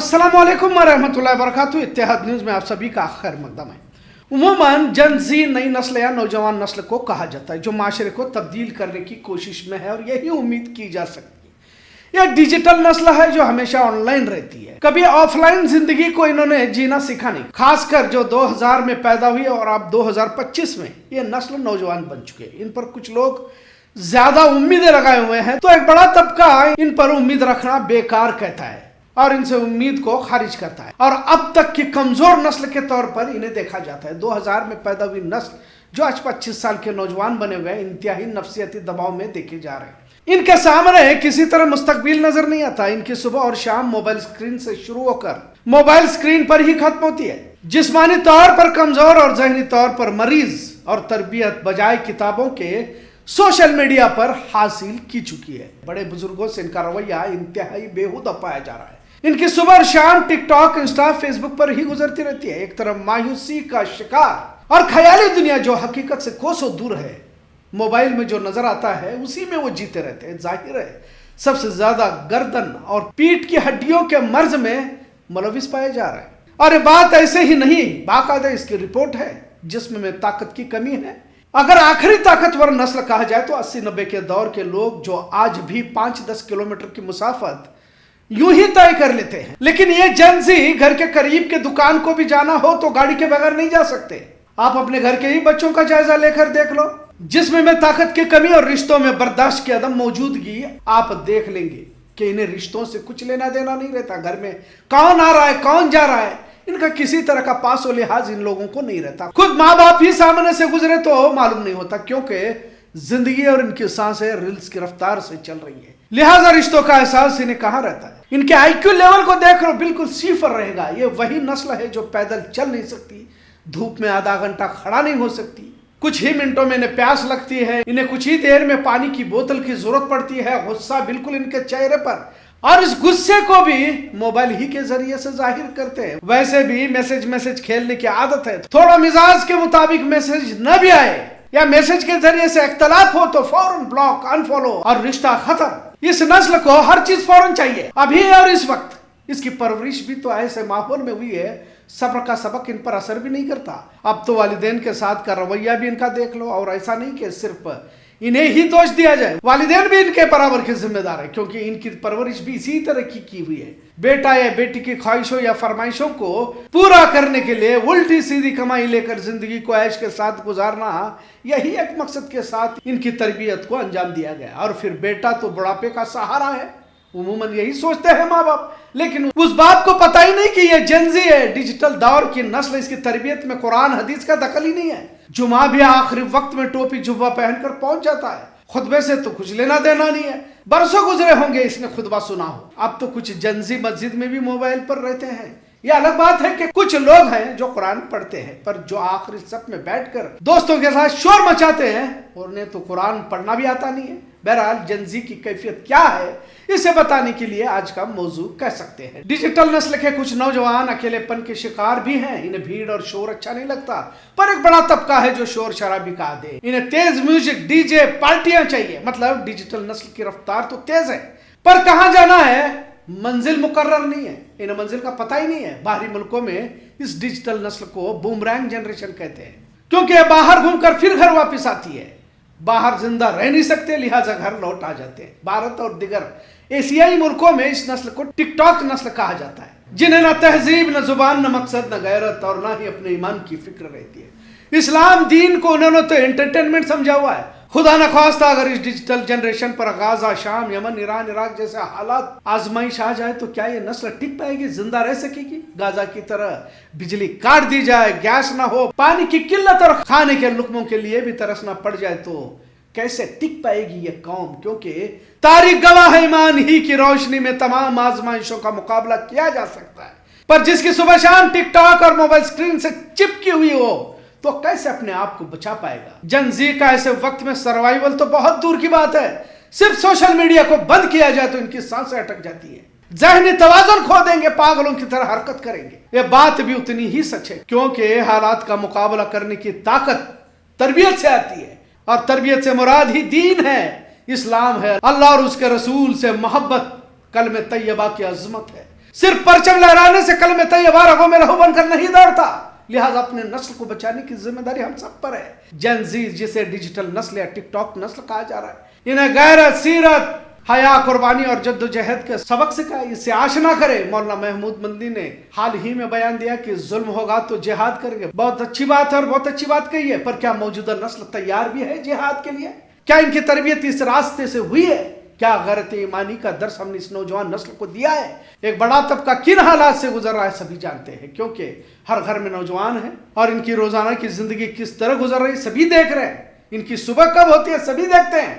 अस्सलाम वालेकुम वरहमतुल्लाहि वबरकातुहू। इत्तेहाद न्यूज़ में आप सभी का खैर मकदम है। उमूमन जन ज़ी नई नस्ल या नौजवान नस्ल को कहा जाता है जो माशरे को तब्दील करने की कोशिश में है और यही उम्मीद की जा सकती है। यह डिजिटल नस्ल है जो हमेशा ऑनलाइन रहती है, कभी ऑफलाइन जिंदगी को इन्होंने जीना सीखा नहीं। खासकर जो 2000 में पैदा हुई और अब 2025 में ये नस्ल नौजवान बन चुके हैं। इन पर कुछ लोग ज्यादा उम्मीदें लगाए हुए हैं तो एक बड़ा तबका इन पर उम्मीद रखना बेकार कहता है और इनसे उम्मीद को खारिज करता है और अब तक की कमजोर नस्ल के तौर पर इन्हें देखा जाता है। 2000 में पैदा हुई नस्ल जो आज 25 साल के नौजवान बने हुए हैं, इंतहाई नफसियाती दबाव में देखे जा रहे हैं। इनके सामने किसी तरह मुस्तकबिल नजर नहीं आता। इनकी सुबह और शाम मोबाइल स्क्रीन से शुरू होकर मोबाइल स्क्रीन पर ही खत्म होती है। जिस्मानी तौर पर कमजोर और जहनी तौर पर मरीज और तरबियत बजाय किताबों के सोशल मीडिया पर हासिल की चुकी है। बड़े बुजुर्गों से इनका रवैया इंतहाई बेहुदा पाया जा रहा है। इनकी सुबह और शाम टिकटॉक, इंस्टा, फेसबुक पर ही गुजरती रहती है। एक तरफ मायूसी का शिकार और ख्याली दुनिया जो हकीकत से कोसों दूर है, मोबाइल में जो नजर आता है उसी में वो जीते रहते हैं। जाहिर है सबसे ज्यादा गर्दन और पीठ की हड्डियों के मर्ज में मुलविस पाए जा रहे हैं। और ये बात ऐसे ही नहीं, बाकायदा इसकी रिपोर्ट है जिस्म में ताकत की कमी है। अगर आखिरी ताकतवर नस्ल कहा जाए तो 80-90 के दौर के लोग जो आज भी 5-10 किलोमीटर की मुसाफत यूं ही तय कर लेते हैं, लेकिन ये जन ज़ी घर के करीब के दुकान को भी जाना हो तो गाड़ी के बगैर नहीं जा सकते। आप अपने घर के ही बच्चों का जायजा लेकर देख लो, जिस्म में ताकत की कमी और रिश्तों में बर्दाश्त की अदम मौजूदगी आप देख लेंगे कि इन्हें रिश्तों से कुछ लेना देना नहीं रहता। घर में कौन आ रहा है, कौन जा रहा है, इनका किसी तरह का पास और लिहाज इन लोगों को नहीं रहता। खुद माँ बाप ही सामने से गुजरे तो मालूम नहीं होता, क्योंकि जिंदगी और इनकी सांसें रील्स की रफ्तार से चल रही है। लिहाजा रिश्तों का एहसास इन्हें कहाँ रहता है। इनके आईक्यू लेवल को देख लो, बिल्कुल सिफर रहेगा। ये वही नस्ल है जो पैदल चल नहीं सकती, धूप में आधा घंटा खड़ा नहीं हो सकती, कुछ ही मिनटों में इन्हें प्यास लगती है, इन्हें कुछ ही देर में पानी की बोतल की जरूरत पड़ती है। गुस्सा बिल्कुल इनके चेहरे पर, और इस गुस्से को भी मोबाइल ही के जरिए से जाहिर करते हैं। वैसे भी मैसेज खेलने की आदत है, थोड़ा मिजाज के मुताबिक मैसेज न भी आए या मैसेज के जरिए से इख्तलाफ हो तो फौरन ब्लॉक, अनफॉलो और रिश्ता खत्म। इस नस्ल को हर चीज फौरन चाहिए, अभी और इस वक्त। इसकी परवरिश भी तो ऐसे माहौल में हुई है, सब्र का सबक इन पर असर भी नहीं करता। अब तो वालिदैन के साथ का रवैया भी इनका देख लो, और ऐसा नहीं कि सिर्फ इन्हें ही दोष दिया जाए, वालिदैन भी इनके बराबर के जिम्मेदार है, क्योंकि इनकी परवरिश भी इसी तरह की हुई है। बेटा या बेटी की ख्वाहिशों या फरमाइशों को पूरा करने के लिए उल्टी सीधी कमाई लेकर जिंदगी को ऐश के साथ गुजारना, यही एक मकसद के साथ इनकी तरबियत को अंजाम दिया गया। और फिर बेटा तो बुढ़ापे का सहारा है, उमूमन यही सोचते हैं माँ बाप, लेकिन उस बात को पता ही नहीं कि ये जन ज़ी है, डिजिटल दौर की नस्ल। इसकी तरबियत में कुरान हदीस का दखल ही नहीं है। जुमा भी आखिरी वक्त में टोपी जुब्बा पहनकर पहुंच जाता है, खुतबे से तो कुछ लेना देना नहीं है। बरसों गुजरे होंगे इसने खुतबा सुना हो। अब तो कुछ जन ज़ी मस्जिद में भी मोबाइल पर रहते हैं। यह अलग बात है कि कुछ लोग हैं जो कुरान पढ़ते हैं, पर जो आखिरी सफ में बैठकर दोस्तों के साथ शोर मचाते हैं, उन्हें तो कुरान पढ़ना भी आता नहीं है। बहरहाल जन ज़ी की कैफियत क्या है, इसे बताने के लिए आज का मौजू कह सकते हैं। डिजिटल नस्ल के कुछ नौजवान अकेलेपन के शिकार भी हैं। इन्हें भीड़ और शोर अच्छा नहीं लगता, पर एक बड़ा तबका है जो शोर शराबी का दे। इन्हें तेज म्यूजिक, डीजे, पार्टियां चाहिए। मतलब डिजिटल नस्ल की रफ्तार तो तेज है, पर कहां जाना है मंजिल मुकर्रर नहीं है। इन्हें मंजिल का पता ही नहीं है। बाहरी मुल्कों में इस डिजिटल नस्ल को बूमरैंग जनरेशन कहते हैं, क्योंकि बाहर घूमकर फिर घर वापस आती है। बाहर जिंदा रह नहीं सकते, लिहाजा घर लौट आ जाते हैं। भारत और दिगर एशियाई मुल्कों में इस नस्ल को टिकटॉक नस्ल कहा जाता है, जिन्हें न तहजीब, न जुबान, न मकसद, न गैरत और न ही अपने ईमान की फिक्र रहती है। इस्लाम दीन को उन्होंने तो एंटरटेनमेंट समझा हुआ है। खुदा न खास्ता अगर इस डिजिटल जनरेशन पर गाजा, शाम, यमन, ईरान, इराक जैसे हालात आजमाइश आ जाए तो क्या ये नस्ल टिक पाएगी, जिंदा रह सकेगी? गाजा की तरह बिजली काट दी जाए, गैस ना हो, पानी की किल्लत और खाने के लुकमों के लिए भी तरसना पड़ जाए तो कैसे टिक पाएगी ये कौम? क्योंकि तारीख गवाह है, ईमान ही की रोशनी में तमाम आजमाइशों का मुकाबला किया जा सकता है, पर जिसकी सुबह शाम टिकटॉक और मोबाइल स्क्रीन से चिपकी हुई हो तो कैसे अपने आप को बचा पाएगा? जन ज़ी का ऐसे वक्त में सर्वाइवल तो बहुत दूर की बात है। सिर्फ सोशल मीडिया को बंद किया जाए तो इनकी सांसें अटक जाती है, ज़हनी तवाज़ुन खो देंगे, पागलों की तरह हरकत करेंगे। ये बात भी उतनी ही सच है, क्योंकि हालात का मुकाबला करने की ताकत तरबियत से आती है, और तरबियत से मुराद ही दीन है, इस्लाम है, अल्लाह और उसके रसूल से मोहब्बत, कलमे तैयबा की अजमत है। صرف پرچم لہرانے سے کلمہ طیبہ رگوں میں لہو بن کر نہیں دوڑتا، لہٰذا اپنے نسل کو بچانے کی ذمہ داری ہم سب پر ہے۔ جن زی جسے ڈیجیٹل نسل یا ٹک ٹاک نسل کہا جا رہا ہے، انہیں غیرت، سیرت، حیا، قربانی اور جد و جہد کے سبق سکھائے، اس سے آشنا کرے۔ مولانا محمود مدنی نے حال ہی میں بیان دیا کہ ظلم ہوگا تو جہاد کریں گے۔ بہت اچھی بات ہے اور بہت اچھی بات کہی ہے، پر کیا موجودہ نسل تیار بھی ہے جہاد کے لیے؟ کیا ان کی تربیت اس راستے سے ہوئی ہے؟ کیا غیرت ایمانی کا درس ہم نے اس نوجوان نسل کو دیا ہے؟ ایک بڑا طبقہ کن حالات سے گزر رہا ہے سبھی جانتے ہیں، کیونکہ ہر گھر میں نوجوان ہیں اور ان کی روزانہ کی زندگی کس طرح گزر رہی ہے سبھی دیکھ رہے ہیں۔ ان کی صبح کب ہوتی ہے سبھی دیکھتے ہیں۔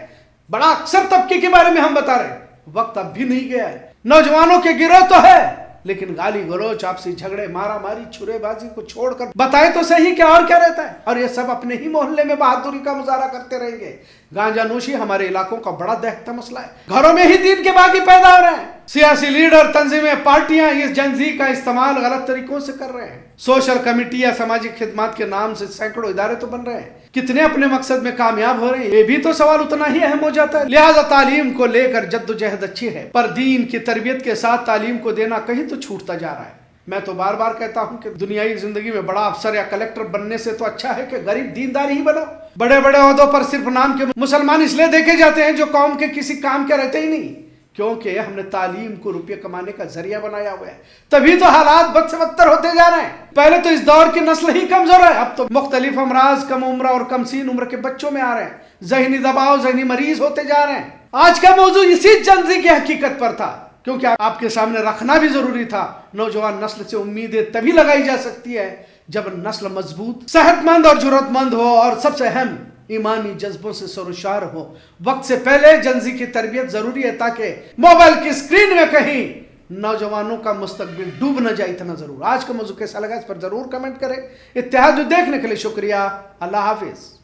بڑا اکثر طبقے کے بارے میں ہم بتا رہے ہیں، وقت اب بھی نہیں گیا ہے۔ نوجوانوں کے گروہ تو ہے، لیکن گالی گلوچ، آپسی جھگڑے، مارا ماری، چھرے بازی کو چھوڑ کر بتائے تو صحیح کیا اور کیا رہتا ہے؟ اور یہ سب اپنے ہی محلے میں بہادری کا مظاہرہ کرتے رہیں گے۔ گانجا نوشی ہمارے علاقوں کا بڑا دہتا مسئلہ ہے، گھروں میں ہی دین کے باغی پیدا ہو رہے ہیں۔ سیاسی لیڈر، تنظیمیں، پارٹیاں اس جنزی کا استعمال غلط طریقوں سے کر رہے ہیں۔ سوشل کمیٹی یا سماجی خدمات کے نام سے سینکڑوں ادارے تو بن رہے ہیں، کتنے اپنے مقصد میں کامیاب ہو رہے ہیں، یہ بھی تو سوال اتنا ہی اہم ہو جاتا ہے۔ لہٰذا تعلیم کو لے کر جد و جہد اچھی ہے، پر دین کی تربیت کے ساتھ تعلیم کو دینا کہیں تو چھوٹتا جا رہا ہے۔ میں تو بار بار کہتا ہوں کہ دنیائی زندگی میں بڑا افسر یا کلیکٹر بننے سے تو اچھا ہے کہ غریب دیندار ہی بنو۔ بڑے بڑے عہدوں پر صرف نام کے مسلمان اس لیے دیکھے جاتے ہیں جو قوم کے کسی کام کے رہتے ہی نہیں، کیونکہ ہم نے تعلیم کو روپے کمانے کا ذریعہ بنایا ہوا ہے۔ تبھی تو حالات بد سے بدتر ہوتے جا رہے ہیں۔ پہلے تو اس دور کی نسل ہی کمزور ہے، اب تو مختلف امراض کم عمر اور کم سین عمر کے بچوں میں آ رہے ہیں، ذہنی دباؤ، ذہنی مریض ہوتے جا رہے ہیں۔ آج کا موضوع اسی جنزی کی حقیقت پر تھا، کیونکہ آپ کے سامنے رکھنا بھی ضروری تھا۔ نوجوان نسل سے امیدیں تبھی لگائی جا سکتی ہے جب نسل مضبوط، صحت مند اور جرأت مند ہو، اور سب سے اہم ایمانی جذبوں سے سرشار ہو۔ وقت سے پہلے جنزی کی تربیت ضروری ہے تاکہ موبائل کی اسکرین میں کہیں نوجوانوں کا مستقبل ڈوب نہ جائے، اتنا ضرور۔ آج کا موضوع کیسا لگا اس پر ضرور کمنٹ کریں۔ اتحاد دیکھنے کے لیے شکریہ۔ اللہ حافظ۔